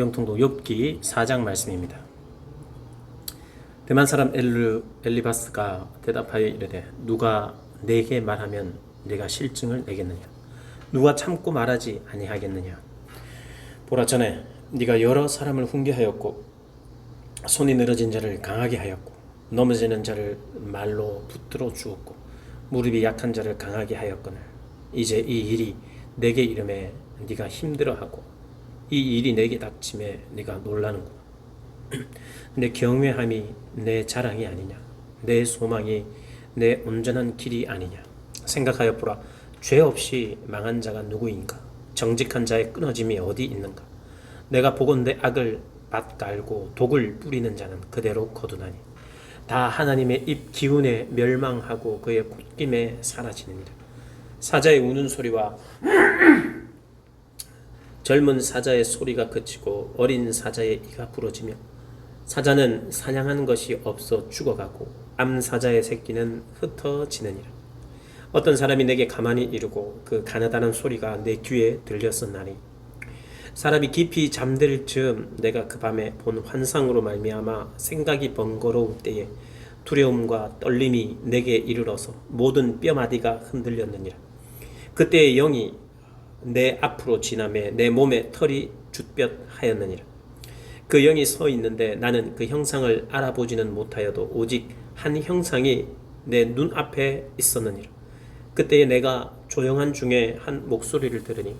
영통도 욥기 4장 말씀입니다. 대만 사람 엘리바스가 대답하여 이르되 누가 내게 말하면 내가 실증을 내겠느냐? 누가 참고 말하지 아니하겠느냐? 보라, 전에 네가 여러 사람을 훈계하였고 손이 늘어진 자를 강하게 하였고 넘어지는 자를 말로 붙들어 주었고 무릎이 약한 자를 강하게 하였거늘 이제 이 일이 내게 이름에 네가 힘들어하고 이 일이 내게 닥침에 네가 놀라는구나. 내 경외함이 내 자랑이 아니냐? 내 소망이 내 온전한 길이 아니냐? 생각하여 보라. 죄 없이 망한 자가 누구인가? 정직한 자의 끊어짐이 어디 있는가? 내가 보건대 악을 밭갈고 독을 뿌리는 자는 그대로 거두나니 다 하나님의 입 기운에 멸망하고 그의 콧김에 사라지느니라. 사자의 우는 소리와 젊은 사자의 소리가 그치고 어린 사자의 이가 부러지며 사자는 사냥한 것이 없어 죽어가고 암사자의 새끼는 흩어지느니라. 어떤 사람이 내게 가만히 이르고 그 가느다란 소리가 내 귀에 들렸었나니 사람이 깊이 잠들 즈음 내가 그 밤에 본 환상으로 말미암아 생각이 번거로울 때에 두려움과 떨림이 내게 이르러서 모든 뼈마디가 흔들렸느니라. 그때의 영이 내 앞으로 지나매 내 몸에 털이 jut볕하였느니라. 그 영이 서 있는데 나는 그 형상을 알아보지는 못하여도 오직 한 형상이 내 눈앞에 있었느니라. 그때에 내가 조용한 중에 한 목소리를 들으니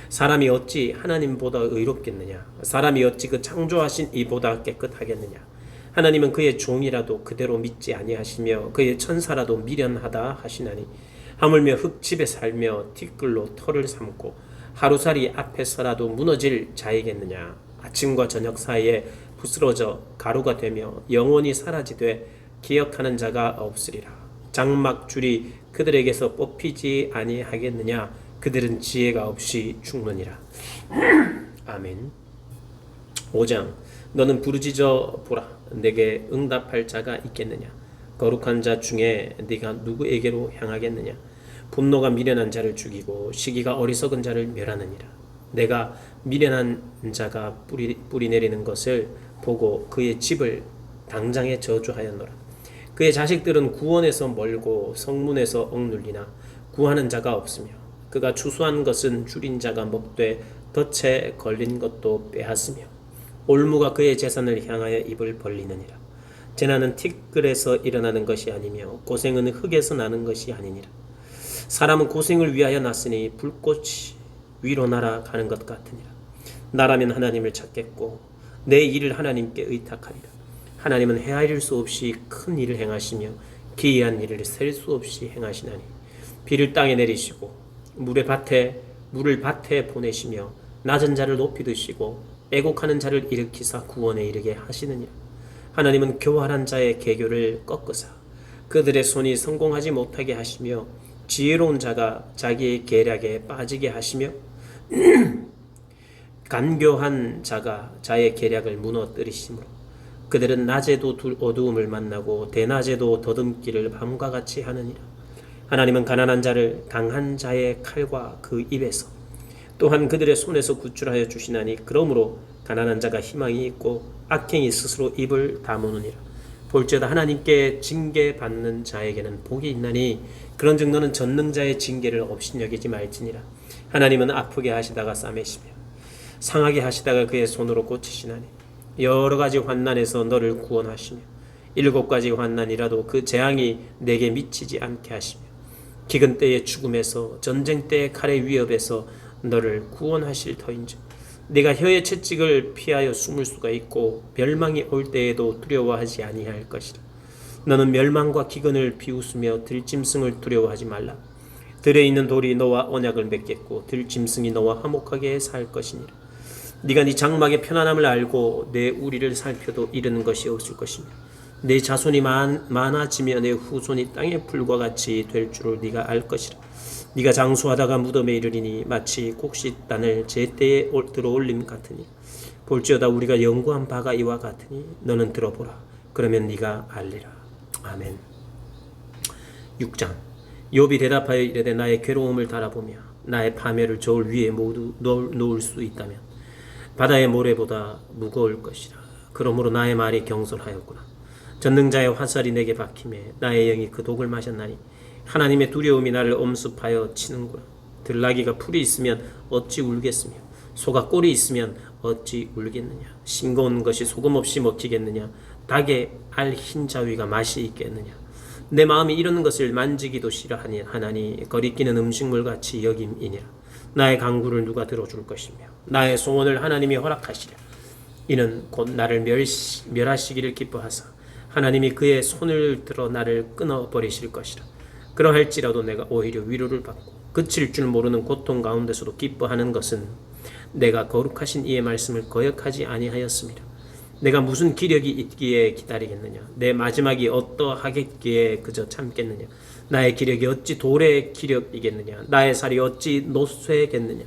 사람이 어찌 하나님보다 의롭겠느냐? 사람이 어찌 그 창조하신 이보다 깨끗하겠느냐? 하나님은 그의 종이라도 그대로 믿지 아니하시며 그의 천사라도 미련하다 하시나니 하물며 흙집에 살며 티끌로 털을 삼고 하루살이 앞에서라도 무너질 자이겠느냐? 아침과 저녁 사이에 부스러져 가루가 되며 영원히 사라지되 기억하는 자가 없으리라. 장막줄이 그들에게서 뽑히지 아니하겠느냐? 그들은 지혜가 없이 죽느니라. 아멘. 5장. 너는 부르짖어 보라. 내게 응답할 자가 있겠느냐? 거룩한 자 중에 네가 누구에게로 향하겠느냐? 분노가 미련한 자를 죽이고 시기가 어리석은 자를 멸하느니라. 내가 미련한 자가 뿌리 내리는 것을 보고 그의 집을 당장에 저주하였노라. 그의 자식들은 구원에서 멀고 성문에서 억눌리나 구하는 자가 없으며 그가 추수한 것은 줄인 자가 먹되 덫에 걸린 것도 빼앗으며 올무가 그의 재산을 향하여 입을 벌리느니라. 재난은 티끌에서 일어나는 것이 아니며 고생은 흙에서 나는 것이 아니니라. 사람은 고생을 위하여 났으니 불꽃이 위로 날아가는 것 같으니라. 나라면 하나님을 찾겠고 내 일을 하나님께 의탁하리라. 하나님은 헤아릴 수 없이 큰 일을 행하시며 기이한 일을 셀 수 없이 행하시나니 비를 땅에 내리시고 물을 밭에 보내시며 낮은 자를 높이 드시고 애곡하는 자를 일으키사 구원에 이르게 하시느니라. 하나님은 교활한 자의 계교를 꺾으사 그들의 손이 성공하지 못하게 하시며 지혜로운 자가 자기의 계략에 빠지게 하시며 간교한 자가 자의 계략을 무너뜨리시므로 그들은 낮에도 어두움을 만나고 대낮에도 더듬기를 밤과 같이 하느니라. 하나님은 가난한 자를 강한 자의 칼과 그 입에서 또한 그들의 손에서 구출하여 주시나니 그러므로 가난한 자가 희망이 있고 악행이 스스로 입을 다무느니라. 볼지어다 하나님께 징계받는 자에게는 복이 있나니 그런즉 너는 전능자의 징계를 업신여기지 말지니라. 하나님은 아프게 하시다가 싸매시며 상하게 하시다가 그의 손으로 고치시나니 여러 가지 환난에서 너를 구원하시며 7가지 환난이라도 그 재앙이 내게 미치지 않게 하시며 기근 때의 죽음에서 전쟁 때의 칼의 위협에서 너를 구원하실 터인즉 네가 혀의 채찍을 피하여 숨을 수가 있고 멸망이 올 때에도 두려워하지 아니할 것이라. 너는 멸망과 기근을 비웃으며 들짐승을 두려워하지 말라. 들에 있는 돌이 너와 언약을 맺겠고 들짐승이 너와 화목하게 살 것이니라. 네가 네 장막의 편안함을 알고 내 우리를 살펴도 이르는 것이 없을 것이며 내 자손이 많아지며 내 후손이 땅의 풀과 같이 될 줄을 네가 알 것이라. 네가 장수하다가 무덤에 이르리니 마치 곡식단을 제때에 들어올림 같으니 볼지어다 우리가 연구한 바가 이와 같으니 너는 들어보라. 그러면 네가 알리라. 아멘. 6장. 욥이 대답하여 이르되 나의 괴로움을 달아보며 나의 파멸을 저울 위에 모두 놓을 수 있다면 바다의 모래보다 무거울 것이라. 그러므로 나의 말이 경솔하였구나. 전능자의 화살이 내게 박힘에 나의 영이 그 독을 마셨나니 하나님의 두려움이 나를 엄습하여 치는구나. 들나귀가 풀이 있으면 어찌 울겠으며 소가 꼴이 있으면 어찌 울겠느냐. 싱거운 것이 소금 없이 먹히겠느냐. 닭의 알 흰자위가 맛이 있겠느냐. 내 마음이 이런 것을 만지기도 싫어하니 거리끼는 음식물같이 여김이니라. 나의 간구를 누가 들어줄 것이며 나의 소원을 하나님이 허락하시랴. 이는 곧 나를 멸하시기를 기뻐하사 하나님이 그의 손을 들어 나를 끊어버리실 것이라. 그러할지라도 내가 오히려 위로를 받고 그칠 줄 모르는 고통 가운데서도 기뻐하는 것은 내가 거룩하신 이의 말씀을 거역하지 아니하였습니다. 내가 무슨 기력이 있기에 기다리겠느냐. 내 마지막이 어떠하겠기에 그저 참겠느냐. 나의 기력이 어찌 돌의 기력이겠느냐. 나의 살이 어찌 노쇠겠느냐.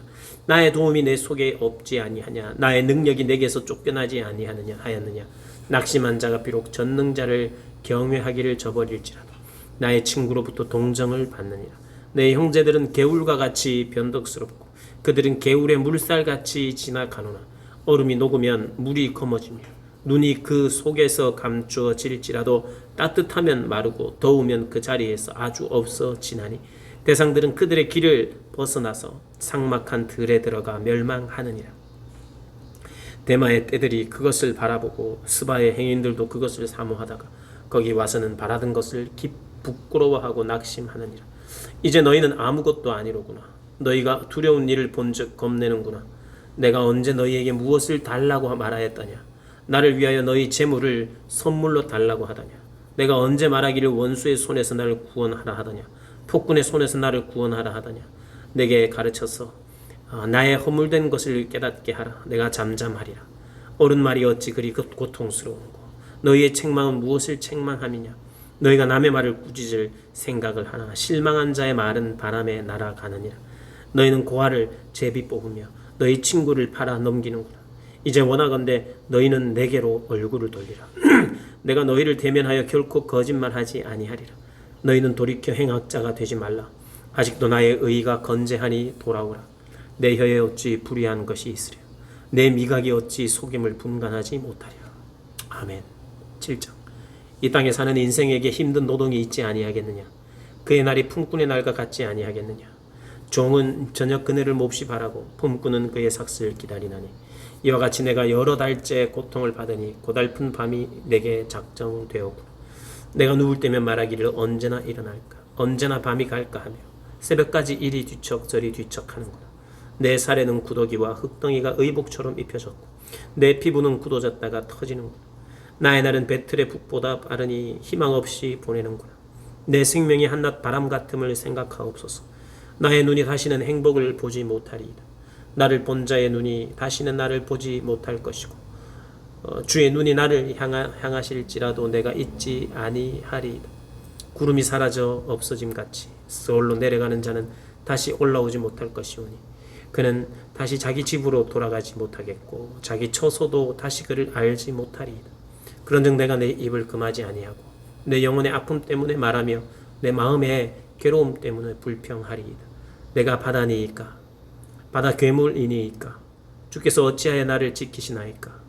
나의 도움이 내 속에 없지 아니하냐. 나의 능력이 내게서 쫓겨나지 아니하느냐 하였느냐. 낙심한 자가 비록 전능자를 경외하기를 저버릴지라도 나의 친구로부터 동정을 받느니라. 내 형제들은 개울과 같이 변덕스럽고 그들은 개울의 물살같이 지나가노나 얼음이 녹으면 물이 검어지며 눈이 그 속에서 감추어질지라도 따뜻하면 마르고 더우면 그 자리에서 아주 없어지나니 대상들은 그들의 길을 벗어나서 삭막한 들에 들어가 멸망하느니라. 대마의 떼들이 그것을 바라보고 스바의 행인들도 그것을 사모하다가 거기 와서는 바라던 것을 부끄러워하고 낙심하느니라. 이제 너희는 아무것도 아니로구나. 너희가 두려운 일을 본즉 겁내는구나. 내가 언제 너희에게 무엇을 달라고 말하였다냐. 나를 위하여 너희 재물을 선물로 달라고 하다냐. 내가 언제 말하기를 원수의 손에서 나를 구원하라 하다냐. 폭군의 손에서 나를 구원하라 하다냐. 내게 가르쳐서 나의 허물된 것을 깨닫게 하라. 내가 잠잠하리라. 옳은 말이 어찌 그리 고통스러운고. 너희의 책망은 무엇을 책망함이냐. 너희가 남의 말을 꾸짖을 생각을 하나. 실망한 자의 말은 바람에 날아가느니라. 너희는 고아를 제비 뽑으며 너희 친구를 팔아 넘기는구나. 이제 원하건대 너희는 내게로 얼굴을 돌리라. 내가 너희를 대면하여 결코 거짓말하지 아니하리라. 너희는 돌이켜 행악자가 되지 말라. 아직도 나의 의가 건재하니 돌아오라. 내 혀에 어찌 불의한 것이 있으랴. 내 미각이 어찌 속임을 분간하지 못하랴. 아멘. 7장. 이 땅에 사는 인생에게 힘든 노동이 있지 아니하겠느냐. 그의 날이 품꾼의 날과 같지 아니하겠느냐. 종은 저녁 그늘을 몹시 바라고 품꾼은 그의 삭슬을 기다리나니 이와 같이 내가 여러 달째 고통을 받으니 고달픈 밤이 내게 작정되었구나. 내가 누울 때면 말하기를 언제나 일어날까. 언제나 밤이 갈까 하며 새벽까지 이리 뒤척 저리 뒤척하는구나. 내 살에는 구더기와 흙덩이가 의복처럼 입혀졌고 내 피부는 굳어졌다가 터지는구나. 나의 날은 배틀의 북보다 빠르니 희망 없이 보내는구나. 내 생명이 한낱 바람 같음을 생각하옵소서. 나의 눈이 다시는 행복을 보지 못하리이다. 나를 본 자의 눈이 다시는 나를 보지 못할 것이고 주의 눈이 나를 향하실지라도 내가 잊지 아니하리이다. 구름이 사라져 없어짐같이 서울로 내려가는 자는 다시 올라오지 못할 것이오니 그는 다시 자기 집으로 돌아가지 못하겠고 자기 처소도 다시 그를 알지 못하리이다. 그런즉 내가 내 입을 금하지 아니하고 내 영혼의 아픔 때문에 말하며 내 마음의 괴로움 때문에 불평하리이다. 내가 바다니이까 바다 괴물이니이까 주께서 어찌하여 나를 지키시나이까.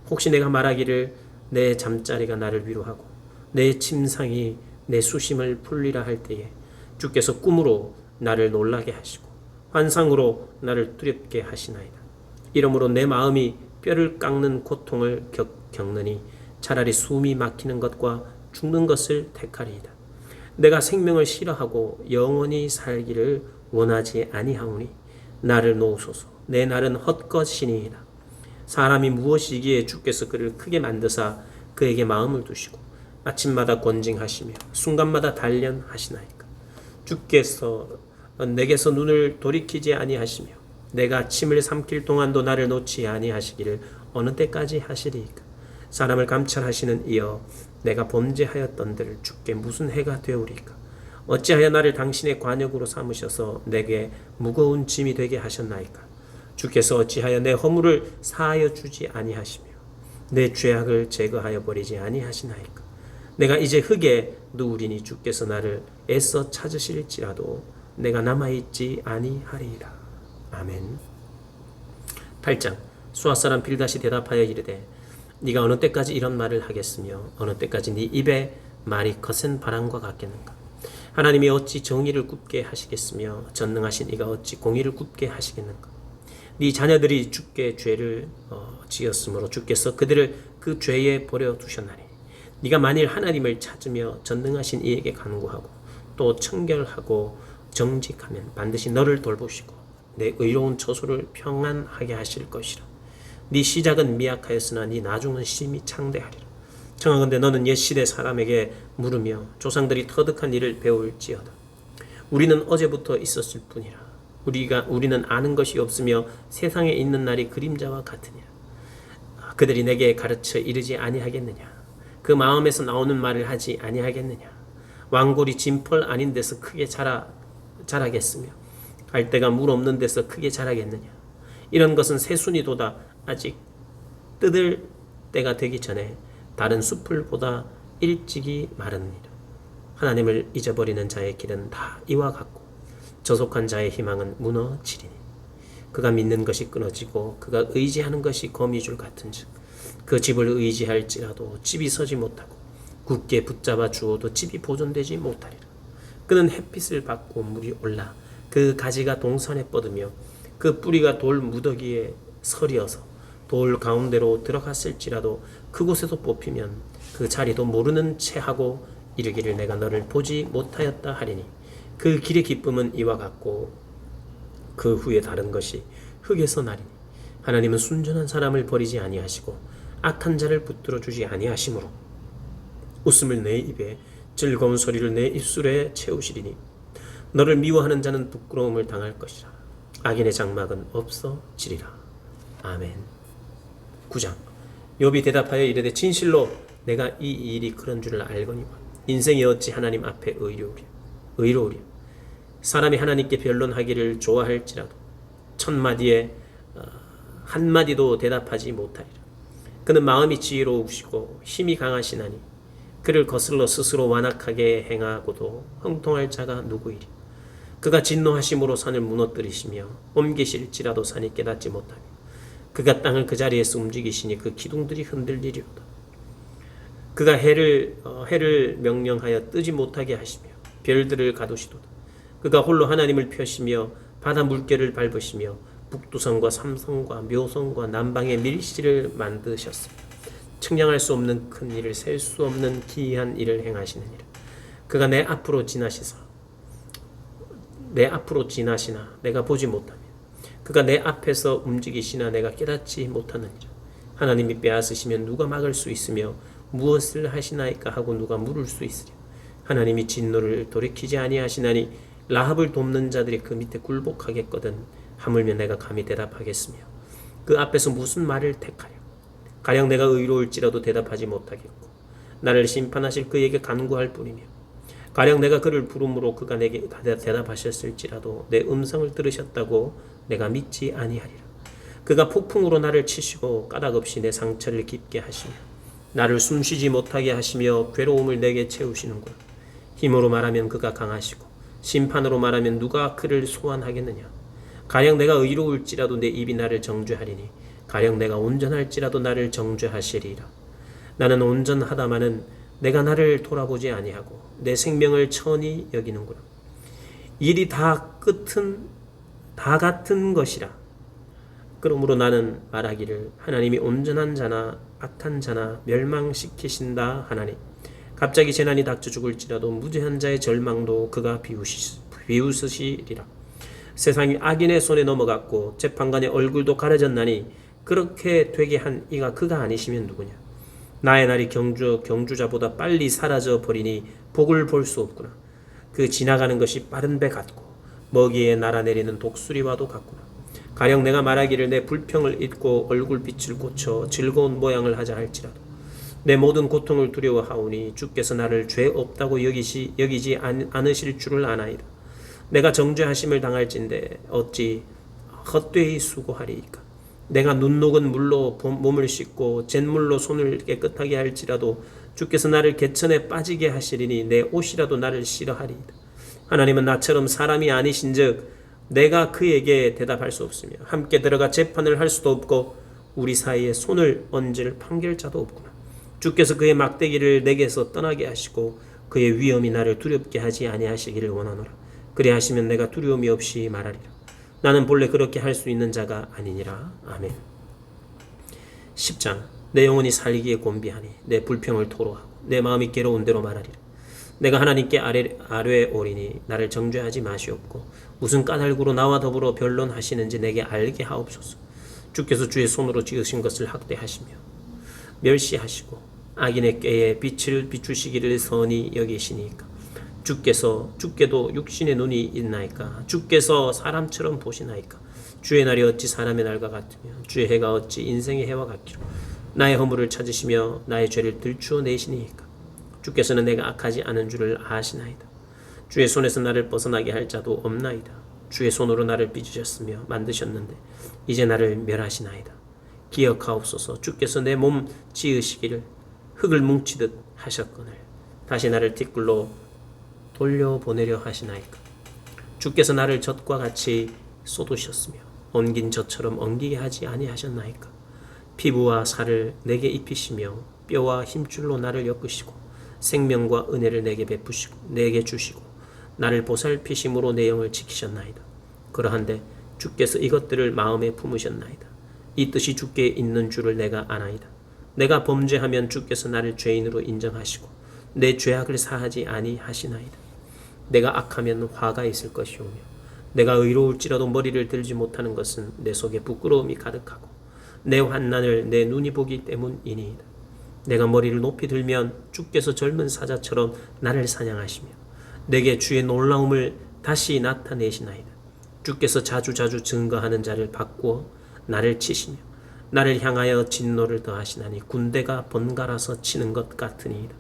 혹시 내가 말하기를 내 잠자리가 나를 위로하고 내 침상이 내 수심을 풀리라 할 때에 주께서 꿈으로 나를 놀라게 하시고 환상으로 나를 두렵게 하시나이다. 이러므로 내 마음이 뼈를 깎는 고통을 겪느니 차라리 숨이 막히는 것과 죽는 것을 택하리이다. 내가 생명을 싫어하고 영원히 살기를 원하지 아니하오니 나를 놓으소서. 내 날은 헛것이니이다. 사람이 무엇이기에 주께서 그를 크게 만드사 그에게 마음을 두시고 아침마다 권징하시며 순간마다 단련하시나이까. 주께서 내게서 눈을 돌이키지 아니하시며 내가 침을 삼킬 동안도 나를 놓지 아니하시기를 어느 때까지 하시리이까. 사람을 감찰하시는 이여 내가 범죄하였던들 주께 무슨 해가 되오리까. 어찌하여 나를 당신의 관역으로 삼으셔서 내게 무거운 짐이 되게 하셨나이까. 주께서 어찌하여 내 허물을 사하여 주지 아니하시며 내 죄악을 제거하여 버리지 아니하시나이까. 내가 이제 흙에 누우리니 주께서 나를 애써 찾으실지라도 내가 남아있지 아니하리이다. 아멘. 8장. 수앗 사람 빌닷이 대답하여 이르되 네가 어느 때까지 이런 말을 하겠으며 어느 때까지 네 입에 말이 거센 바람과 같겠는가. 하나님이 어찌 정의를 굽게 하시겠으며 전능하신 이가 어찌 공의를 굽게 하시겠는가. 네 자녀들이 주께 죄를 지었으므로 주께서 그들을 그 죄에 버려 두셨나니 네가 만일 하나님을 찾으며 전능하신 이에게 간구하고 또 청결하고 정직하면 반드시 너를 돌보시고 내 의로운 처소를 평안하게 하실 것이라. 네 시작은 미약하였으나 네 나중은 심히 창대하리라. 청하건대 너는 옛 시대 사람에게 물으며 조상들이 터득한 일을 배울지어다. 우리는 어제부터 있었을 뿐이라. 우리는 아는 것이 없으며 세상에 있는 날이 그림자와 같으니라. 그들이 내게 가르쳐 이르지 아니하겠느냐. 그 마음에서 나오는 말을 하지 아니하겠느냐. 왕골이 진펄 아닌 데서 크게 자라겠으며 갈대가 물 없는 데서 크게 자라겠느냐. 이런 것은 새순이도다 아직 뜯을 때가 되기 전에 다른 숲을보다 일찍이 마르느니라. 하나님을 잊어버리는 자의 길은 다 이와 같고 저속한 자의 희망은 무너지리니 그가 믿는 것이 끊어지고 그가 의지하는 것이 거미줄 같은즉 그 집을 의지할지라도 집이 서지 못하고 굳게 붙잡아 주어도 집이 보존되지 못하리라. 그는 햇빛을 받고 물이 올라 그 가지가 동산에 뻗으며 그 뿌리가 돌 무더기에 서리어서 돌 가운데로 들어갔을지라도 그곳에서 뽑히면 그 자리도 모르는 채 하고 이르기를 내가 너를 보지 못하였다 하리니 그 길의 기쁨은 이와 같고 그 후에 다른 것이 흙에서 나리니 하나님은 순전한 사람을 버리지 아니하시고 악한 자를 붙들어 주지 아니하시므로 웃음을 내 입에 즐거운 소리를 내 입술에 채우시리니 너를 미워하는 자는 부끄러움을 당할 것이라. 악인의 장막은 없어지리라. 아멘. 9장. 욥이 대답하여 이르되 진실로 내가 이 일이 그런 줄을 알거니와 인생이 어찌 하나님 앞에 의로우랴. 사람이 하나님께 변론하기를 좋아할지라도 천마디에 한마디도 대답하지 못하리라. 그는 마음이 지혜로우시고 힘이 강하시나니 그를 거슬러 스스로 완악하게 행하고도 형통할 자가 누구이리. 그가 진노하심으로 산을 무너뜨리시며 옮기실지라도 산이 깨닫지 못하며 그가 땅을 그 자리에서 움직이시니 그 기둥들이 흔들리리로다. 그가 해를 명령하여 뜨지 못하게 하시며 별들을 가두시도다. 그가 홀로 하나님을 펴시며 바다 물결을 밟으시며 북두성과 삼성과 묘성과 남방의 밀실을 만드셨으며 측량할 수 없는 큰 일을 셀 수 없는 기이한 일을 행하시느니라. 그가 내 앞으로 지나시나 내가 보지 못하며 그가 내 앞에서 움직이시나 내가 깨닫지 못하느니라. 하나님이 빼앗으시면 누가 막을 수 있으며 무엇을 하시나이까 하고 누가 물을 수 있으랴. 하나님이 진노를 돌이키지 아니하시나니 라합을 돕는 자들이 그 밑에 굴복하겠거든 하물며 내가 감히 대답하겠으며 그 앞에서 무슨 말을 택하려. 가령 내가 의로울지라도 대답하지 못하겠고 나를 심판하실 그에게 간구할 뿐이며 가령 내가 그를 부름으로 그가 내게 대답하셨을지라도 내 음성을 들으셨다고 내가 믿지 아니하리라. 그가 폭풍으로 나를 치시고 까닭없이 내 상처를 깊게 하시며 나를 숨쉬지 못하게 하시며 괴로움을 내게 채우시는구나. 힘으로 말하면 그가 강하시고 심판으로 말하면 누가 그를 소환하겠느냐. 가령 내가 의로울지라도 내 입이 나를 정죄하리니 가령 내가 온전할지라도 나를 정죄하시리라. 나는 온전하다마는 내가 나를 돌아보지 아니하고 내 생명을 천히 여기는구나. 일이 다 같은 것이라. 그러므로 나는 말하기를 하나님이 온전한 자나 악한 자나 멸망시키신다 하나니 갑자기 재난이 닥쳐 죽을지라도 무죄한 자의 절망도 그가 비웃으시리라. 세상이 악인의 손에 넘어갔고 재판관의 얼굴도 가려졌나니 그렇게 되게 한 이가 그가 아니시면 누구냐. 나의 날이 경주자보다 빨리 사라져 버리니 복을 볼 수 없구나. 그 지나가는 것이 빠른 배 같고 먹이에 날아내리는 독수리와도 같구나. 가령 내가 말하기를 내 불평을 잊고 얼굴빛을 고쳐 즐거운 모양을 하자 할지라도 내 모든 고통을 두려워하오니 주께서 나를 죄 없다고 여기지 않으실 줄을 아나이다. 내가 정죄하심을 당할진대 어찌 헛되이 수고하리이까. 내가 눈 녹은 물로 몸을 씻고 잿물로 손을 깨끗하게 할지라도 주께서 나를 개천에 빠지게 하시리니 내 옷이라도 나를 싫어하리이다. 하나님은 나처럼 사람이 아니신즉 내가 그에게 대답할 수 없으며 함께 들어가 재판을 할 수도 없고 우리 사이에 손을 얹을 판결자도 없구나. 주께서 그의 막대기를 내게서 떠나게 하시고 그의 위엄이 나를 두렵게 하지 아니하시기를 원하노라. 그리 하시면 내가 두려움이 없이 말하리라. 나는 본래 그렇게 할 수 있는 자가 아니니라. 아멘. 10장. 내 영혼이 살기에 곤비하니 내 불평을 토로하고 내 마음이 괴로운 대로 말하리라. 내가 하나님께 아뢰오리니 나를 정죄하지 마시옵고 무슨 까닭으로 나와 더불어 변론하시는지 내게 알게 하옵소서. 주께서 주의 손으로 지으신 것을 학대하시며 멸시하시고 악인의 꾀에 빛을 비추시기를 선히 여기시니까. 주께도 육신의 눈이 있나이까. 주께서 사람처럼 보시나이까. 주의 날이 어찌 사람의 날과 같으며 주의 해가 어찌 인생의 해와 같기로. 나의 허물을 찾으시며 나의 죄를 들추어 내시니이까. 주께서는 내가 악하지 않은 줄을 아시나이다. 주의 손에서 나를 벗어나게 할 자도 없나이다. 주의 손으로 나를 빚으셨으며 만드셨는데 이제 나를 멸하시나이다. 기억하옵소서. 주께서 내 몸 지으시기를 흙을 뭉치듯 하셨거늘 다시 나를 뒷굴로 돌려보내려 하시나이까. 주께서 나를 젖과 같이 쏟으셨으며 엉긴 젖처럼 엉기게 하지 아니하셨나이까. 피부와 살을 내게 입히시며 뼈와 힘줄로 나를 엮으시고 생명과 은혜를 내게 주시고 나를 보살피심으로 내 영을 지키셨나이다. 그러한데 주께서 이것들을 마음에 품으셨나이다. 이 뜻이 주께 있는 줄을 내가 아나이다. 내가 범죄하면 주께서 나를 죄인으로 인정하시고 내 죄악을 사하지 아니하시나이다. 내가 악하면 화가 있을 것이오며 내가 의로울지라도 머리를 들지 못하는 것은 내 속에 부끄러움이 가득하고 내 환난을 내 눈이 보기 때문이니이다. 내가 머리를 높이 들면 주께서 젊은 사자처럼 나를 사냥하시며 내게 주의 놀라움을 다시 나타내시나이다. 주께서 자주자주 증거하는 자를 바꾸어 나를 치시며 나를 향하여 진노를 더하시나니 군대가 번갈아서 치는 것 같으니이다.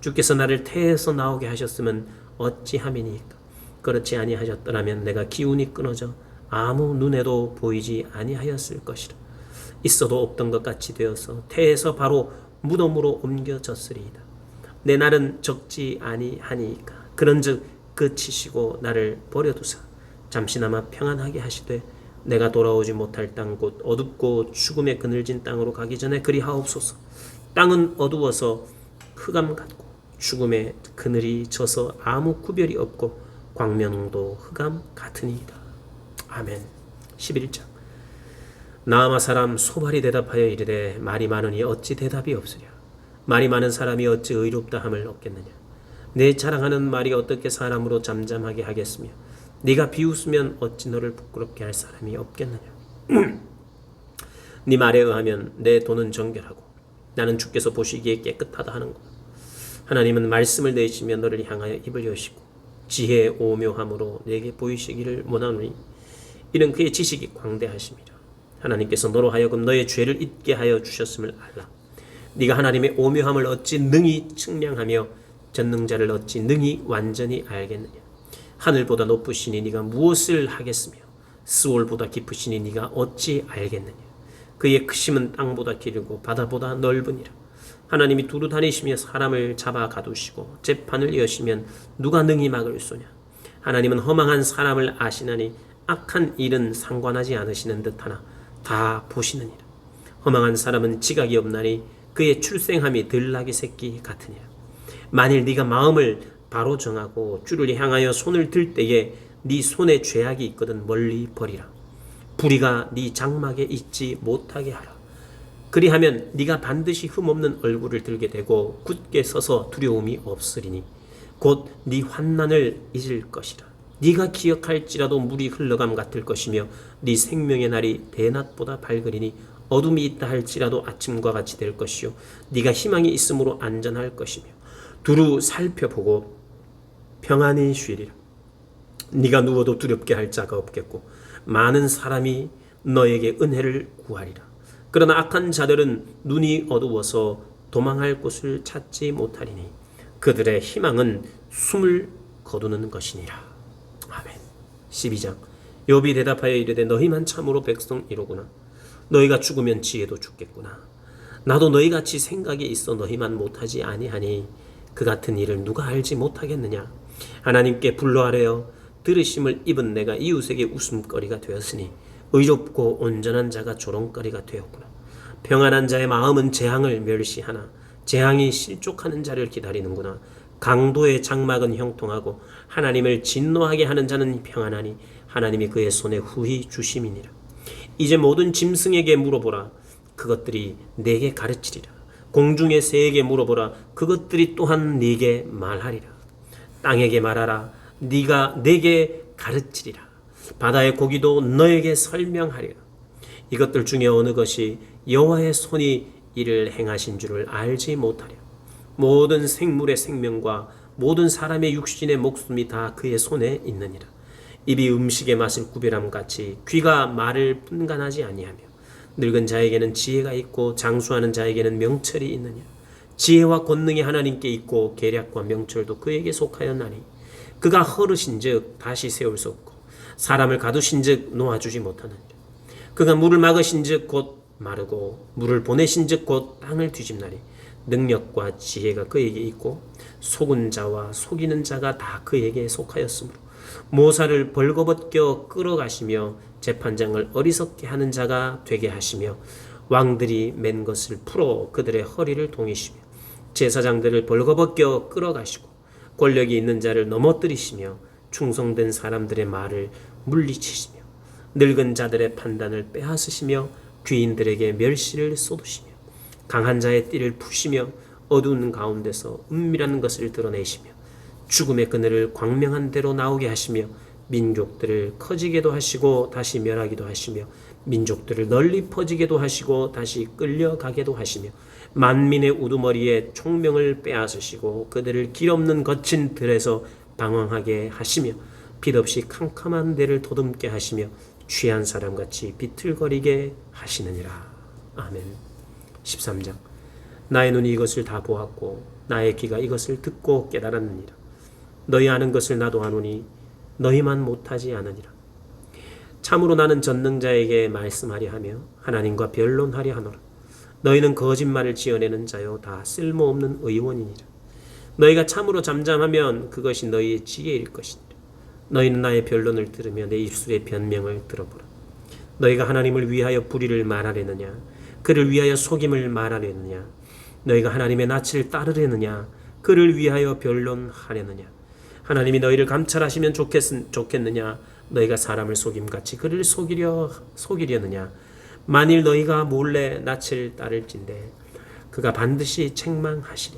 주께서 나를 태에서 나오게 하셨으면 어찌함이니까. 그렇지 아니하셨더라면 내가 기운이 끊어져 아무 눈에도 보이지 아니하였을 것이라. 있어도 없던 것 같이 되어서 태에서 바로 무덤으로 옮겨졌으리이다. 내 날은 적지 아니하니까. 그런즉 그치시고 나를 버려두사 잠시나마 평안하게 하시되 내가 돌아오지 못할 땅 곧 어둡고 죽음에 그늘진 땅으로 가기 전에 그리하옵소서. 땅은 어두워서 흑암 같고 죽음의 그늘이 져서 아무 구별이 없고 광명도 흑암 같으니이다. 아멘. 11장. 나아마 사람 소발이 대답하여 이르되 말이 많으니 어찌 대답이 없으랴. 말이 많은 사람이 어찌 의롭다 함을 얻겠느냐. 내 자랑하는 말이 어떻게 사람으로 잠잠하게 하겠으며 네가 비웃으면 어찌 너를 부끄럽게 할 사람이 없겠느냐. 네 말에 의하면 내 돈은 정결하고 나는 주께서 보시기에 깨끗하다 하는구나. 하나님은 말씀을 내시며 너를 향하여 입을 여시고 지혜의 오묘함으로 내게 보이시기를 원하노니 이는 그의 지식이 광대하심이라. 하나님께서 너로 하여금 너의 죄를 잊게 하여 주셨음을 알라. 네가 하나님의 오묘함을 어찌 능히 측량하며 전능자를 어찌 능히 완전히 알겠느냐. 하늘보다 높으시니 네가 무엇을 하겠으며 스올보다 깊으시니 네가 어찌 알겠느냐. 그의 크심은 땅보다 길고 바다보다 넓으니라. 하나님이 두루 다니시며 사람을 잡아 가두시고 재판을 여시면 누가 능히 막을 소냐. 하나님은 허망한 사람을 아시나니 악한 일은 상관하지 않으시는 듯하나 다 보시느니라. 허망한 사람은 지각이 없나니 그의 출생함이 들나귀 새끼 같으니라. 만일 네가 마음을 바로 정하고 주를 향하여 손을 들 때에 네 손에 죄악이 있거든 멀리 버리라. 불의가 네 장막에 있지 못하게 하라. 그리하면 네가 반드시 흠없는 얼굴을 들게 되고 굳게 서서 두려움이 없으리니 곧 네 환난을 잊을 것이라. 네가 기억할지라도 물이 흘러감 같을 것이며 네 생명의 날이 대낮보다 밝으리니 어둠이 있다 할지라도 아침과 같이 될 것이요 네가 희망이 있으므로 안전할 것이며 두루 살펴보고 평안히 쉬리라. 네가 누워도 두렵게 할 자가 없겠고 많은 사람이 너에게 은혜를 구하리라. 그러나 악한 자들은 눈이 어두워서 도망할 곳을 찾지 못하리니 그들의 희망은 숨을 거두는 것이니라. 아멘. 12장. 욥이 대답하여 이르되 너희만 참으로 백성이로구나. 너희가 죽으면 지혜도 죽겠구나. 나도 너희같이 생각이 있어 너희만 못하지 아니하니 그 같은 일을 누가 알지 못하겠느냐. 하나님께 불러아뢰어 들으심을 입은 내가 이웃에게 웃음거리가 되었으니 의롭고 온전한 자가 조롱거리가 되었구나. 평안한 자의 마음은 재앙을 멸시하나 재앙이 실족하는 자를 기다리는구나. 강도의 장막은 형통하고 하나님을 진노하게 하는 자는 평안하니 하나님이 그의 손에 후히 주심이니라. 이제 모든 짐승에게 물어보라. 그것들이 내게 가르치리라. 공중의 새에게 물어보라. 그것들이 또한 네게 말하리라. 땅에게 말하라. 네가 내게 가르치리라. 바다의 고기도 너에게 설명하리라. 이것들 중에 어느 것이 여호와의 손이 이를 행하신 줄을 알지 못하랴. 모든 생물의 생명과 모든 사람의 육신의 목숨이 다 그의 손에 있느니라. 입이 음식의 맛을 구별함 같이 귀가 말을 분간하지 아니하며 늙은 자에게는 지혜가 있고 장수하는 자에게는 명철이 있느냐. 지혜와 권능이 하나님께 있고 계략과 명철도 그에게 속하였나니 그가 허르신즉 다시 세울 수 없고 사람을 가두신즉 놓아주지 못하느니라. 그가 물을 막으신즉 곧 마르고 물을 보내신즉 곧 땅을 뒤집나니 능력과 지혜가 그에게 있고 속은 자와 속이는 자가 다 그에게 속하였으므로 모사를 벌거벗겨 끌어가시며 재판장을 어리석게 하는 자가 되게 하시며 왕들이 맨 것을 풀어 그들의 허리를 동이시며 제사장들을 벌거벗겨 끌어가시고 권력이 있는 자를 넘어뜨리시며 충성된 사람들의 말을 물리치시며 늙은 자들의 판단을 빼앗으시며 귀인들에게 멸시를 쏟으시며 강한 자의 띠를 푸시며 어두운 가운데서 은밀한 것을 드러내시며 죽음의 그늘을 광명한 대로 나오게 하시며 민족들을 커지게도 하시고 다시 멸하기도 하시며 민족들을 널리 퍼지게도 하시고 다시 끌려가게도 하시며 만민의 우두머리에 총명을 빼앗으시고 그들을 길없는 거친 들에서 방황하게 하시며 빛 없이 캄캄한 데를 더듬게 하시며 취한 사람같이 비틀거리게 하시느니라. 아멘. 13장. 나의 눈이 이것을 다 보았고 나의 귀가 이것을 듣고 깨달았느니라. 너희 아는 것을 나도 아노니 너희만 못하지 않으니라. 참으로 나는 전능자에게 말씀하려 하며 하나님과 변론하려 하노라. 너희는 거짓말을 지어내는 자요 다 쓸모없는 의원이니라. 너희가 참으로 잠잠하면 그것이 너희의 지혜일 것이니라. 너희는 나의 변론을 들으며 내 입술의 변명을 들어보라. 너희가 하나님을 위하여 불의를 말하려느냐 그를 위하여 속임을 말하려느냐 너희가 하나님의 낯을 따르려느냐 그를 위하여 변론하려느냐 하나님이 너희를 감찰하시면 좋겠느냐 너희가 사람을 속임같이 그를 속이려느냐 만일 너희가 몰래 낯을 따를진대 그가 반드시 책망하시리.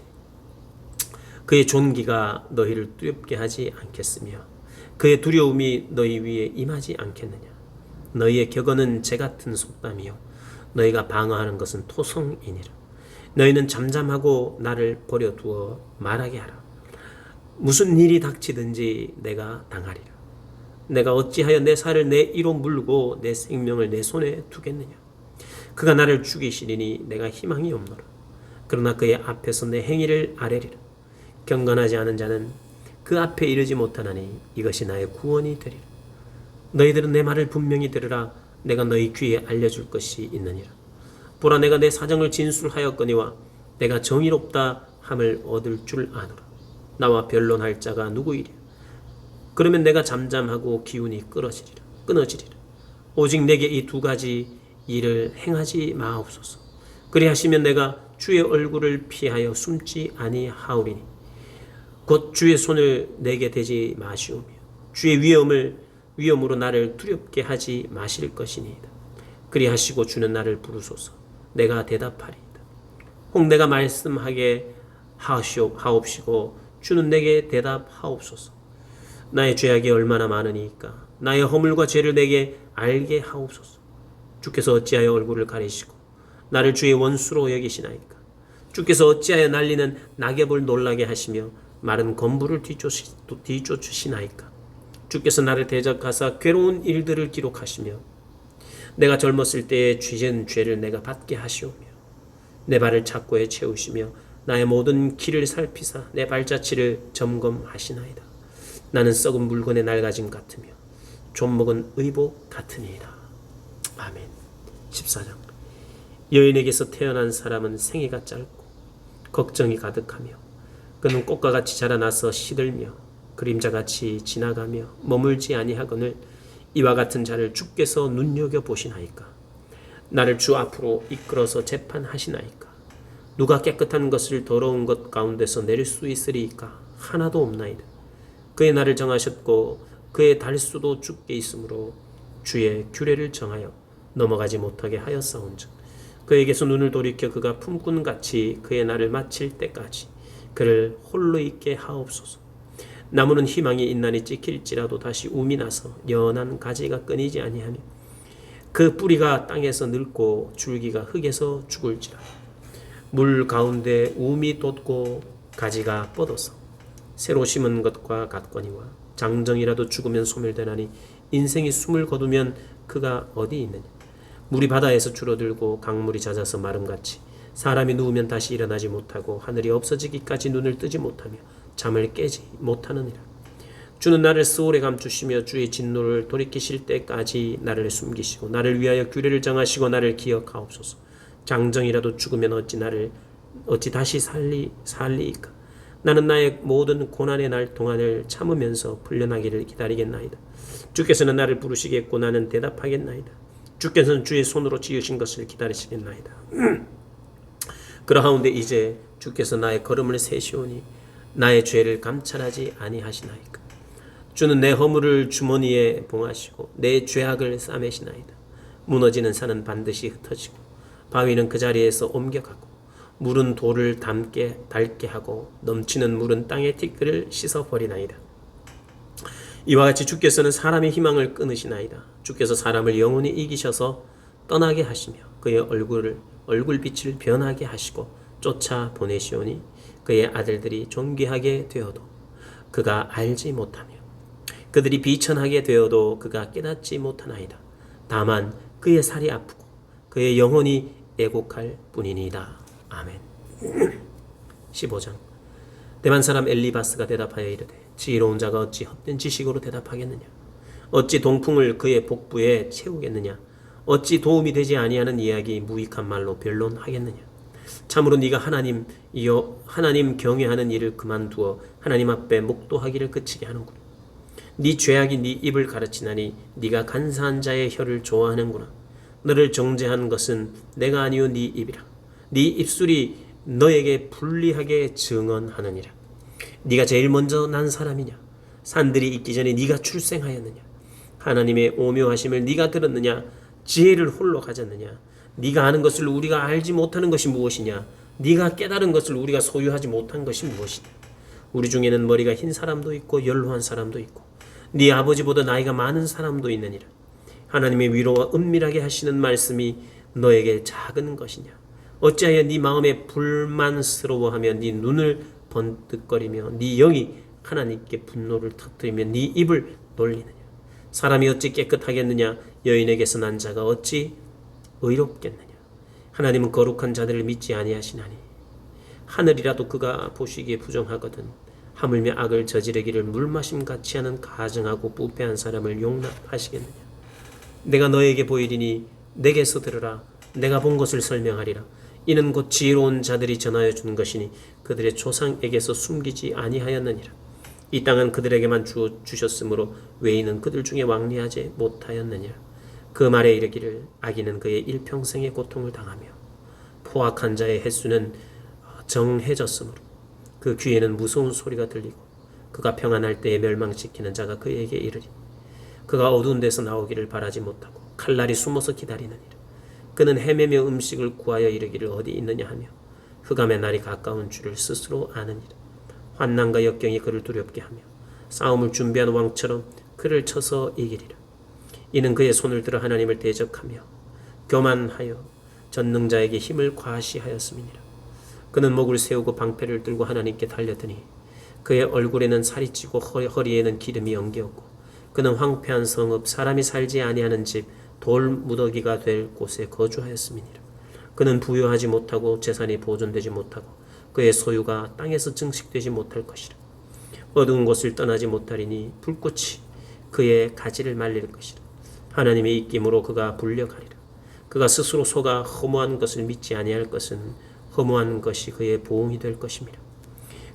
그의 존귀가 너희를 두렵게 하지 않겠으며 그의 두려움이 너희 위에 임하지 않겠느냐. 너희의 격언은 재같은 속담이요 너희가 방어하는 것은 토성이니라. 너희는 잠잠하고 나를 버려두어 말하게 하라. 무슨 일이 닥치든지 내가 당하리라. 내가 어찌하여 내 살을 내 이로 물고 내 생명을 내 손에 두겠느냐. 그가 나를 죽이시리니 내가 희망이 없노라. 그러나 그의 앞에서 내 행위를 아뢰리라. 경건하지 않은 자는 그 앞에 이르지 못하나니 이것이 나의 구원이 되리라. 너희들은 내 말을 분명히 들으라. 내가 너희 귀에 알려줄 것이 있느니라. 보라 내가 내 사정을 진술하였거니와 내가 정의롭다 함을 얻을 줄 아노라. 나와 변론할 자가 누구이랴. 그러면 내가 잠잠하고 기운이 끊어지리라. 오직 내게 이 두 가지 일을 행하지 마옵소서. 그리하시면 내가 주의 얼굴을 피하여 숨지 아니하오리니 곧 주의 손을 내게 대지 마시오며 주의 위엄으로 나를 두렵게 하지 마실 것이니이다. 그리하시고 주는 나를 부르소서. 내가 대답하리이다. 혹 내가 말씀하게 하옵시고 주는 내게 대답하옵소서. 나의 죄악이 얼마나 많으니까 나의 허물과 죄를 내게 알게 하옵소서. 주께서 어찌하여 얼굴을 가리시고 나를 주의 원수로 여기시나이까. 주께서 어찌하여 날리는 낙엽을 놀라게 하시며 마른 건부를 뒤쫓으시나이까. 주께서 나를 대적하사 괴로운 일들을 기록하시며 내가 젊었을 때에 지은 죄를 내가 받게 하시오며 내 발을 착고에 채우시며 나의 모든 길을 살피사 내 발자취를 점검하시나이다. 나는 썩은 물건의 낡아짐 같으며 좀먹은 의복 같으니이다. 아멘. 14장. 여인에게서 태어난 사람은 생애가 짧고 걱정이 가득하며 그는 꽃과 같이 자라나서 시들며 그림자같이 지나가며 머물지 아니하거늘 이와 같은 자를 주께서 눈여겨보시나이까. 나를 주 앞으로 이끌어서 재판하시나이까? 누가 깨끗한 것을 더러운 것 가운데서 내릴 수 있으리이까? 하나도 없나이다. 그의 날을 정하셨고 그의 달수도 주께 있으므로 주의 규례를 정하여 넘어가지 못하게 하였사온즉 그에게서 눈을 돌이켜 그가 품꾼같이 그의 날을 마칠 때까지 그를 홀로 있게 하옵소서. 나무는 희망이 있나니 찍힐지라도 다시 움이 나서 연한 가지가 끊이지 아니하며 그 뿌리가 땅에서 늙고 줄기가 흙에서 죽을지라. 물 가운데 움이 돋고 가지가 뻗어서 새로 심은 것과 같거니와 장정이라도 죽으면 소멸되나니 인생이 숨을 거두면 그가 어디 있느냐. 물이 바다에서 줄어들고 강물이 잦아서 마름같이 사람이 누우면 다시 일어나지 못하고 하늘이 없어지기까지 눈을 뜨지 못하며 잠을 깨지 못하느니라. 주는 나를 스올에 감추시며 주의 진노를 돌이키실 때까지 나를 숨기시고 나를 위하여 규례를 정하시고 나를 기억하옵소서. 장정이라도 죽으면 어찌 다시 살리이까. 나는 나의 모든 고난의 날 동안을 참으면서 풀려나기를 기다리겠나이다. 주께서는 나를 부르시겠고 나는 대답하겠나이다. 주께서는 주의 손으로 지으신 것을 기다리시겠나이다. 그러하온데 이제 주께서 나의 걸음을 세시오니 나의 죄를 감찰하지 아니하시나이까. 주는 내 허물을 주머니에 봉하시고 내 죄악을 싸매시나이다. 무너지는 산은 반드시 흩어지고 바위는 그 자리에서 옮겨가고 물은 돌을 닳게 하고 넘치는 물은 땅의 티끌을 씻어버리나이다. 이와 같이 주께서는 사람의 희망을 끊으시나이다. 주께서 사람을 영원히 이기셔서 떠나게 하시며 그의 얼굴빛을 변하게 하시고 쫓아 보내시오니 그의 아들들이 존귀하게 되어도 그가 알지 못하며 그들이 비천하게 되어도 그가 깨닫지 못하나이다. 다만 그의 살이 아프고 그의 영혼이 애곡할 뿐이니이다. 아멘. 15장. 대만 사람 엘리바스가 대답하여 이르되 지혜로운 자가 어찌 헛된 지식으로 대답하겠느냐. 어찌 동풍을 그의 복부에 채우겠느냐. 어찌 도움이 되지 아니하는 이야기 무익한 말로 변론하겠느냐. 참으로 네가 하나님 경외하는 일을 그만두어 하나님 앞에 목도하기를 그치게 하는구나. 네 죄악이 네 입을 가르치나니 네가 간사한 자의 혀를 좋아하는구나. 너를 정죄한 것은 내가 아니오 네 입이라. 네 입술이 너에게 불리하게 증언하느니라. 네가 제일 먼저 난 사람이냐. 산들이 있기 전에 네가 출생하였느냐. 하나님의 오묘하심을 네가 들었느냐. 지혜를 홀로 가졌느냐. 네가 아는 것을 우리가 알지 못하는 것이 무엇이냐. 네가 깨달은 것을 우리가 소유하지 못한 것이 무엇이냐. 우리 중에는 머리가 흰 사람도 있고 연로한 사람도 있고 네 아버지보다 나이가 많은 사람도 있느니라. 하나님의 위로와 은밀하게 하시는 말씀이 너에게 작은 것이냐. 어찌하여 네 마음에 불만스러워하며 네 눈을 번뜩거리며 네 영이 하나님께 분노를 터뜨리며 네 입을 놀리느냐. 사람이 어찌 깨끗하겠느냐. 여인에게서 난 자가 어찌 의롭겠느냐. 하나님은 거룩한 자들을 믿지 아니하시나니 하늘이라도 그가 보시기에 부정하거든 하물며 악을 저지르기를 물마심같이 하는 가증하고 부패한 사람을 용납하시겠느냐. 내가 너에게 보이리니 내게서 들으라. 내가 본 것을 설명하리라. 이는 곧 지혜로운 자들이 전하여 준 것이니 그들의 조상에게서 숨기지 아니하였느니라. 이 땅은 그들에게만 주셨으므로 외인은 그들 중에 왕래하지 못하였느니라. 그 말에 이르기를 악인은 그의 일평생의 고통을 당하며 포악한 자의 횟수는 정해졌으므로 그 귀에는 무서운 소리가 들리고 그가 평안할 때에 멸망시키는 자가 그에게 이르리. 그가 어두운 데서 나오기를 바라지 못하고 칼날이 숨어서 기다리느니라. 그는 헤매며 음식을 구하여 이르기를 어디 있느냐 하며 흑암의 날이 가까운 줄을 스스로 아느니라. 환난과 역경이 그를 두렵게 하며 싸움을 준비한 왕처럼 그를 쳐서 이기리라. 이는 그의 손을 들어 하나님을 대적하며 교만하여 전능자에게 힘을 과시하였음이니라. 그는 목을 세우고 방패를 들고 하나님께 달려드니 그의 얼굴에는 살이 찌고 허리에는 기름이 엉겼고 그는 황폐한 성읍 사람이 살지 아니하는 집 돌 무더기가 될 곳에 거주하였음이니라. 그는 부유하지 못하고 재산이 보존되지 못하고 그의 소유가 땅에서 증식되지 못할 것이라. 어두운 곳을 떠나지 못하리니 불꽃이 그의 가지를 말릴 것이라. 하나님의 입김으로 그가 불려가리라. 그가 스스로 속아 허무한 것을 믿지 아니할 것은 허무한 것이 그의 보응이 될 것입니다.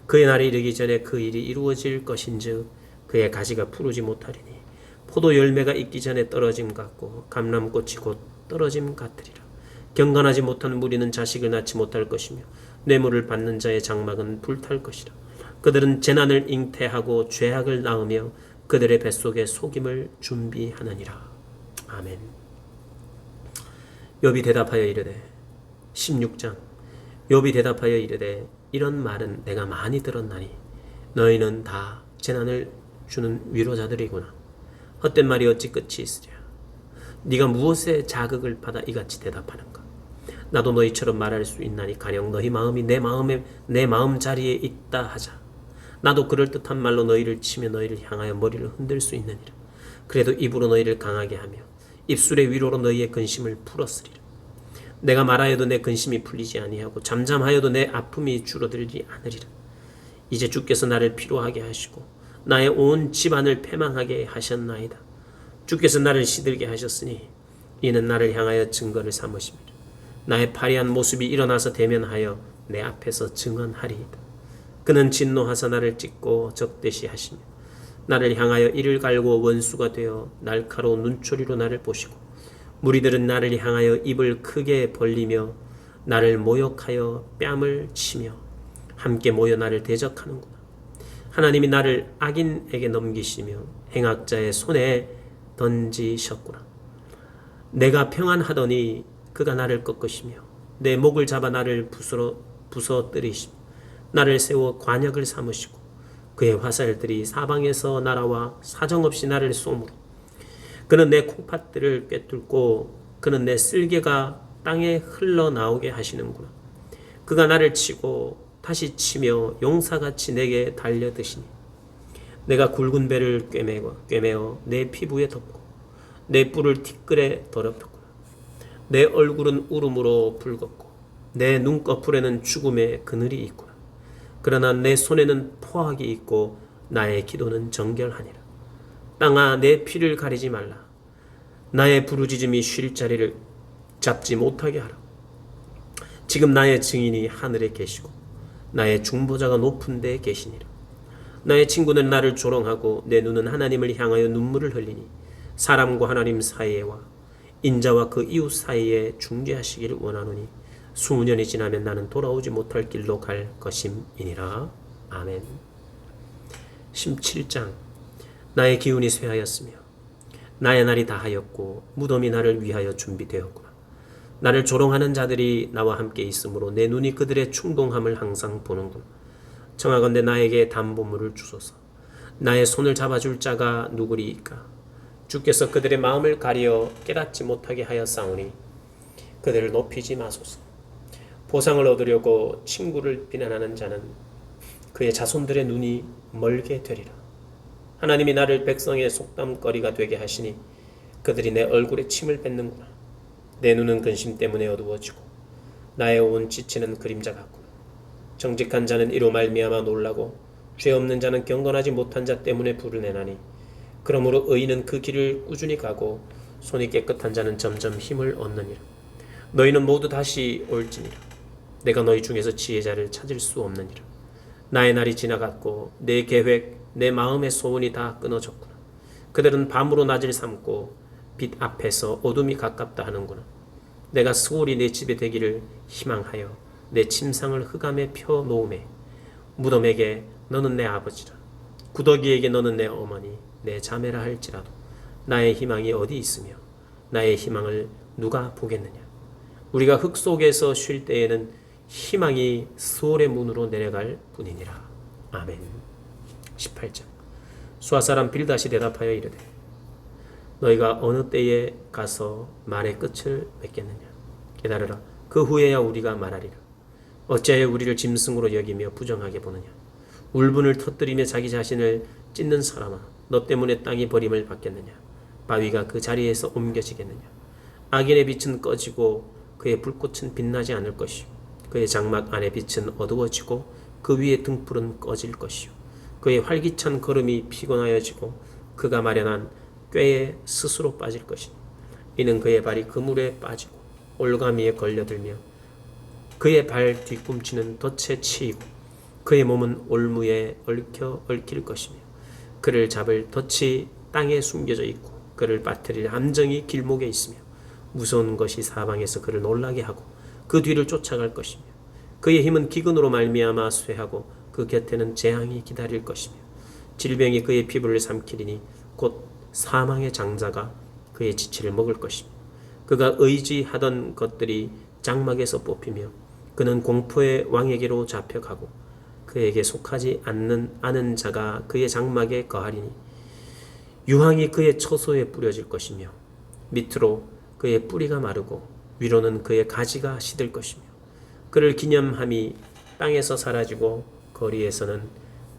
그의 날이 이르기 전에 그 일이 이루어질 것인즉 그의 가지가 푸르지 못하리니 포도 열매가 익기 전에 떨어짐 같고 감람꽃이 곧 떨어짐 같으리라. 경건하지 못한 무리는 자식을 낳지 못할 것이며 뇌물을 받는 자의 장막은 불탈 것이라. 그들은 재난을 잉태하고 죄악을 낳으며 그들의 뱃속에 속임을 준비하느니라. 아멘. 욥이 대답하여 이르되 16장 욥이 대답하여 이르되 이런 말은 내가 많이 들었나니 너희는 다 재난을 주는 위로자들이구나. 헛된 말이 어찌 끝이 있으랴. 네가 무엇에 자극을 받아 이같이 대답하는가. 나도 너희처럼 말할 수 있나니 가령 너희 마음이 내 마음 자리에 있다 하자. 나도 그럴듯한 말로 너희를 치며 너희를 향하여 머리를 흔들 수 있느니라. 그래도 입으로 너희를 강하게 하며 입술의 위로로 너희의 근심을 풀었으리라. 내가 말하여도 내 근심이 풀리지 아니하고 잠잠하여도 내 아픔이 줄어들지 않으리라. 이제 주께서 나를 피로하게 하시고 나의 온 집안을 패망하게 하셨나이다. 주께서 나를 시들게 하셨으니 이는 나를 향하여 증거를 삼으십니다. 나의 파리한 모습이 일어나서 대면하여 내 앞에서 증언하리이다. 그는 진노하사 나를 찢고 적대시 하시며 나를 향하여 이를 갈고 원수가 되어 날카로운 눈초리로 나를 보시고 무리들은 나를 향하여 입을 크게 벌리며 나를 모욕하여 뺨을 치며 함께 모여 나를 대적하는구나. 하나님이 나를 악인에게 넘기시며 행악자의 손에 던지셨구나. 내가 평안하더니 그가 나를 꺾으시며 내 목을 잡아 나를 부서뜨리시며 나를 세워 관역을 삼으시고 그의 화살들이 사방에서 날아와 사정없이 나를 쏘므로 그는 내 콩팥들을 꿰뚫고 그는 내 쓸개가 땅에 흘러나오게 하시는구나. 그가 나를 치고 다시 치며 용사같이 내게 달려드시니 내가 굵은 배를 꿰매어 내 피부에 덮고 내 뿔을 티끌에 더럽혔구나. 내 얼굴은 울음으로 붉었고 내 눈꺼풀에는 죽음의 그늘이 있구나. 그러나 내 손에는 포악이 있고 나의 기도는 정결하니라. 땅아 내 피를 가리지 말라. 나의 부르짖음이 쉴 자리를 잡지 못하게 하라. 지금 나의 증인이 하늘에 계시고 나의 중보자가 높은 데에 계시니라. 나의 친구는 나를 조롱하고 내 눈은 하나님을 향하여 눈물을 흘리니 사람과 하나님 사이에와 인자와 그 이웃 사이에 중재하시기를 원하노니 수년이 지나면 나는 돌아오지 못할 길로 갈 것임이니라. 아멘. 17장 나의 기운이 쇠하였으며 나의 날이 다하였고 무덤이 나를 위하여 준비되었구나. 나를 조롱하는 자들이 나와 함께 있으므로 내 눈이 그들의 충동함을 항상 보는구나. 청하건대 나에게 담보물을 주소서. 나의 손을 잡아줄 자가 누구리이까. 주께서 그들의 마음을 가리어 깨닫지 못하게 하였사오니 그들을 높이지 마소서. 보상을 얻으려고 친구를 비난하는 자는 그의 자손들의 눈이 멀게 되리라. 하나님이 나를 백성의 속담거리가 되게 하시니 그들이 내 얼굴에 침을 뱉는구나. 내 눈은 근심 때문에 어두워지고 나의 온 지체는 그림자 같구나. 정직한 자는 이로 말미암아 놀라고 죄 없는 자는 경건하지 못한 자 때문에 불을 내나니 그러므로 의인은 그 길을 꾸준히 가고 손이 깨끗한 자는 점점 힘을 얻느니라. 너희는 모두 다시 올지니라. 내가 너희 중에서 지혜자를 찾을 수 없느니라. 나의 날이 지나갔고 내 계획 내 마음의 소원이 다 끊어졌구나. 그들은 밤으로 낮을 삼고 빛 앞에서 어둠이 가깝다 하는구나. 내가 수월이 내 집에 되기를 희망하여 내 침상을 흑암에 펴 놓음에 무덤에게 너는 내 아버지라 구더기에게 너는 내 어머니 내 자매라 할지라도 나의 희망이 어디 있으며 나의 희망을 누가 보겠느냐. 우리가 흙 속에서 쉴 때에는 희망이 수월의 문으로 내려갈 뿐이니라. 아멘. 18장 수아사람 빌닷이 대답하여 이르되 너희가 어느 때에 가서 말의 끝을 맺겠느냐. 깨달으라. 그 후에야 우리가 말하리라. 어찌하여 우리를 짐승으로 여기며 부정하게 보느냐. 울분을 터뜨리며 자기 자신을 찢는 사람아, 너 때문에 땅이 버림을 받겠느냐. 바위가 그 자리에서 옮겨지겠느냐. 악인의 빛은 꺼지고 그의 불꽃은 빛나지 않을 것이요 그의 장막 안의 빛은 어두워지고 그 위의 등불은 꺼질 것이요 그의 활기찬 걸음이 피곤하여지고 그가 마련한 꾀에 스스로 빠질 것이니 이는 그의 발이 그물에 빠지고 올가미에 걸려들며 그의 발 뒤꿈치는 덫에 치이고 그의 몸은 올무에 얽힐 것이며 그를 잡을 덫이 땅에 숨겨져 있고 그를 빠뜨릴 함정이 길목에 있으며 무서운 것이 사방에서 그를 놀라게 하고 그 뒤를 쫓아갈 것이며 그의 힘은 기근으로 말미암아 쇠하고 그 곁에는 재앙이 기다릴 것이며 질병이 그의 피부를 삼키리니 곧 사망의 장자가 그의 지체를 먹을 것이며 그가 의지하던 것들이 장막에서 뽑히며 그는 공포의 왕에게로 잡혀가고 그에게 속하지 않는 자가 그의 장막에 거하리니 유황이 그의 처소에 뿌려질 것이며 밑으로 그의 뿌리가 마르고 위로는 그의 가지가 시들 것이며 그를 기념함이 땅에서 사라지고 거리에서는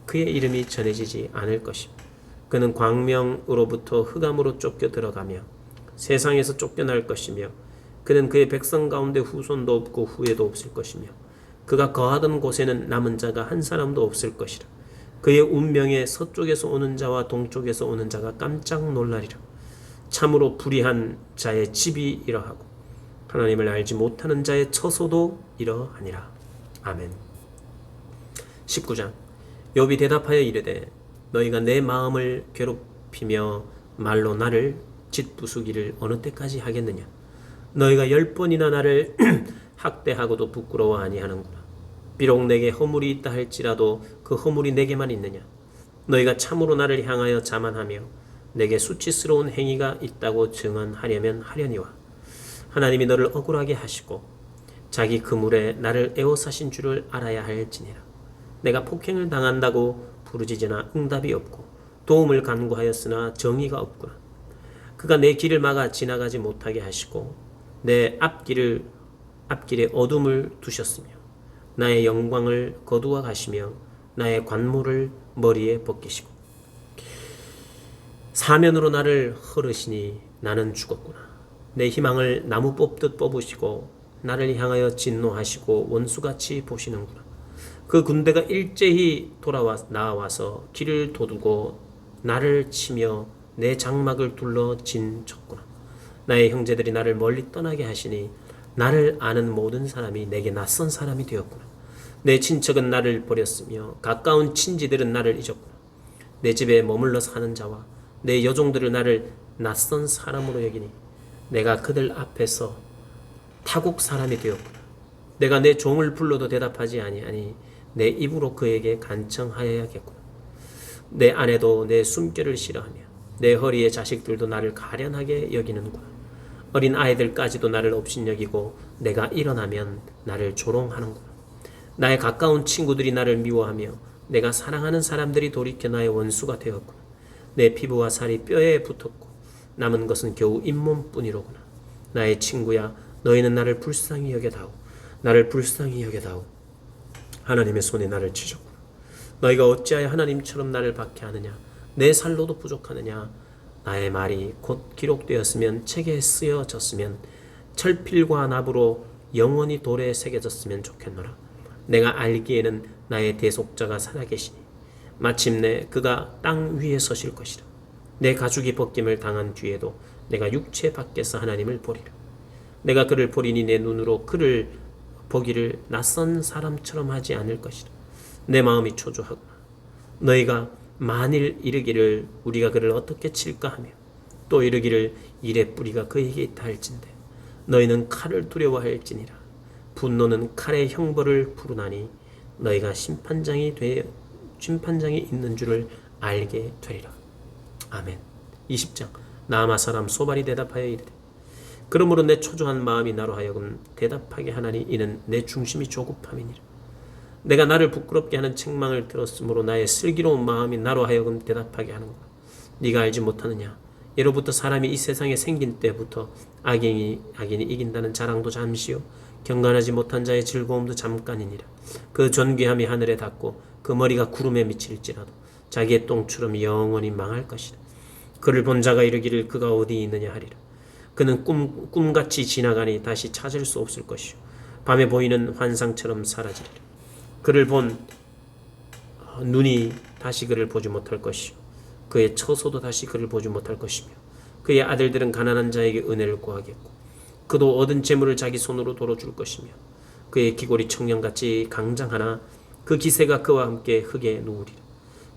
그의 이름이 전해지지 않을 것이며 그는 광명으로부터 흑암으로 쫓겨 들어가며 세상에서 쫓겨날 것이며 그는 그의 백성 가운데 후손도 없고 후예도 없을 것이며 그가 거하던 곳에는 남은 자가 한 사람도 없을 것이라. 그의 운명에 서쪽에서 오는 자와 동쪽에서 오는 자가 깜짝 놀라리라. 참으로 불의한 자의 집이 이러하고 하나님을 알지 못하는 자의 처소도 이러하니라. 아멘. 19장. 욥이 대답하여 이르되 너희가 내 마음을 괴롭히며 말로 나를 짓부수기를 어느 때까지 하겠느냐. 너희가 10번이나 나를 학대하고도 부끄러워 아니하는구나. 비록 내게 허물이 있다 할지라도 그 허물이 내게만 있느냐. 너희가 참으로 나를 향하여 자만하며 내게 수치스러운 행위가 있다고 증언하려면 하려니와 하나님이 너를 억울하게 하시고 자기 그물에 나를 에워싸신 줄을 알아야 할지니라. 내가 폭행을 당한다고 부르짖으나 응답이 없고 도움을 간구하였으나 정의가 없구나. 그가 내 길을 막아 지나가지 못하게 하시고 내 앞길에 어둠을 두셨으며 나의 영광을 거두어 가시며 나의 관모를 머리에 벗기시고 사면으로 나를 헐으시니 나는 죽었구나. 내 희망을 나무 뽑듯 뽑으시고 나를 향하여 진노하시고 원수같이 보시는구나. 그 군대가 일제히 나와서 길을 도두고 나를 치며 내 장막을 둘러 진쳤구나. 나의 형제들이 나를 멀리 떠나게 하시니 나를 아는 모든 사람이 내게 낯선 사람이 되었구나. 내 친척은 나를 버렸으며 가까운 친지들은 나를 잊었구나. 내 집에 머물러 사는 자와 내 여종들을 나를 낯선 사람으로 여기니 내가 그들 앞에서 타국 사람이 되었구나. 내가 내 종을 불러도 대답하지 아니하니 내 입으로 그에게 간청하여야겠구나. 내 아내도 내 숨결을 싫어하며 내 허리의 자식들도 나를 가련하게 여기는구나. 어린 아이들까지도 나를 업신여기고 내가 일어나면 나를 조롱하는구나. 나의 가까운 친구들이 나를 미워하며 내가 사랑하는 사람들이 돌이켜 나의 원수가 되었구나. 내 피부와 살이 뼈에 붙었고 남은 것은 겨우 잇몸뿐이로구나. 나의 친구야, 너희는 나를 불쌍히 여겨다오. 나를 불쌍히 여겨다오. 하나님의 손에 나를 치셨구나. 너희가 어찌하여 하나님처럼 나를 박해하느냐. 내 살로도 부족하느냐. 나의 말이 곧 기록되었으면 책에 쓰여졌으면 철필과 납으로 영원히 돌에 새겨졌으면 좋겠노라. 내가 알기에는 나의 대속자가 살아계시니 마침내 그가 땅 위에 서실 것이라. 내 가죽이 벗김을 당한 뒤에도 내가 육체 밖에서 하나님을 보리라. 내가 그를 보리니 내 눈으로 그를 보기를 낯선 사람처럼 하지 않을 것이라. 내 마음이 초조하구나. 너희가 만일 이르기를 우리가 그를 어떻게 칠까 하며 또 이르기를 이의 뿌리가 그에게 있다 할진대 너희는 칼을 두려워할지니라. 분노는 칼의 형벌을 부르나니 너희가 심판장이 있는 줄을 알게 되리라. 아멘. 20장. 나아마 사람 소발이 대답하여 이르되 그러므로 내 초조한 마음이 나로 하여금 대답하게 하나니 이는 내 중심이 조급함이니라. 내가 나를 부끄럽게 하는 책망을 들었으므로 나의 슬기로운 마음이 나로 하여금 대답하게 하는구나. 네가 알지 못하느냐. 예로부터 사람이 이 세상에 생긴 때부터 악인이 이긴다는 자랑도 잠시요 경건하지 못한 자의 즐거움도 잠깐이니라. 그 존귀함이 하늘에 닿고 그 머리가 구름에 미칠지라도 자기의 똥처럼 영원히 망할 것이라. 그를 본 자가 이르기를 그가 어디 있느냐 하리라. 그는 꿈같이 지나가니 다시 찾을 수 없을 것이요 밤에 보이는 환상처럼 사라지리라. 그를 본 눈이 다시 그를 보지 못할 것이요 그의 처소도 다시 그를 보지 못할 것이며 그의 아들들은 가난한 자에게 은혜를 구하겠고 그도 얻은 재물을 자기 손으로 돌어줄 것이며 그의 기골이 청년같이 강장하나 그 기세가 그와 함께 흙에 누우리라.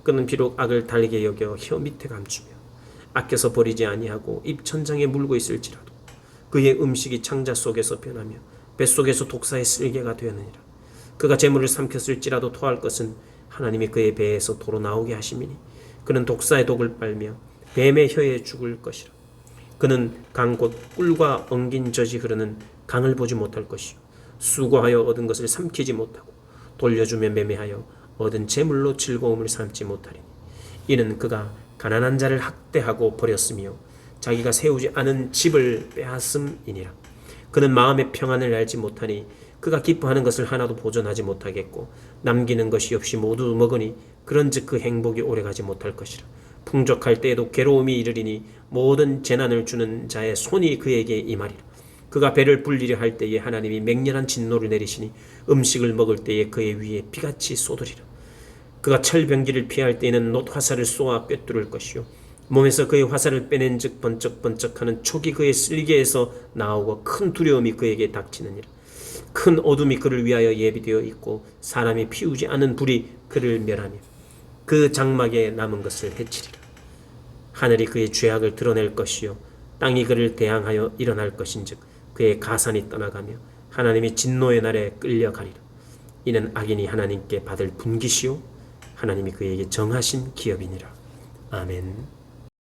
그는 비록 악을 달게 여겨 혀 밑에 감추며 아껴서 버리지 아니하고 입천장에 물고 있을지라도 그의 음식이 창자 속에서 변하며 뱃속에서 독사의 쓸개가 되었느니라. 그가 재물을 삼켰을지라도 토할 것은 하나님이 그의 배에서 도로 나오게 하심이니 그는 독사의 독을 빨며 뱀의 혀에 죽을 것이라. 그는 강 곧 꿀과 엉긴 젖이 흐르는 강을 보지 못할 것이요 수고하여 얻은 것을 삼키지 못하고 돌려주며 매매하여 얻은 재물로 즐거움을 삼지 못하리니 이는 그가 가난한 자를 학대하고 버렸으며 자기가 세우지 않은 집을 빼앗음이니라. 그는 마음의 평안을 알지 못하니 그가 기뻐하는 것을 하나도 보존하지 못하겠고 남기는 것이 없이 모두 먹으니 그런즉 그 행복이 오래가지 못할 것이라. 풍족할 때에도 괴로움이 이르리니 모든 재난을 주는 자의 손이 그에게 임하리라. 그가 배를 불리려 할 때에 하나님이 맹렬한 진노를 내리시니 음식을 먹을 때에 그의 위에 비같이 쏟으리라. 그가 철병기를 피할 때에는 놋 화살을 쏘아 꿰뚫을 것이요 몸에서 그의 화살을 빼낸즉 번쩍번쩍하는 촉이 그의 쓸개에서 나오고 큰 두려움이 그에게 닥치느니라. 큰 어둠이 그를 위하여 예비되어 있고 사람이 피우지 않은 불이 그를 멸하며 그 장막에 남은 것을 해치리라. 하늘이 그의 죄악을 드러낼 것이요 땅이 그를 대항하여 일어날 것인즉 그의 가산이 떠나가며 하나님이 진노의 날에 끌려가리라. 이는 악인이 하나님께 받을 분깃이요 하나님이 그에게 정하신 기업이니라. 아멘.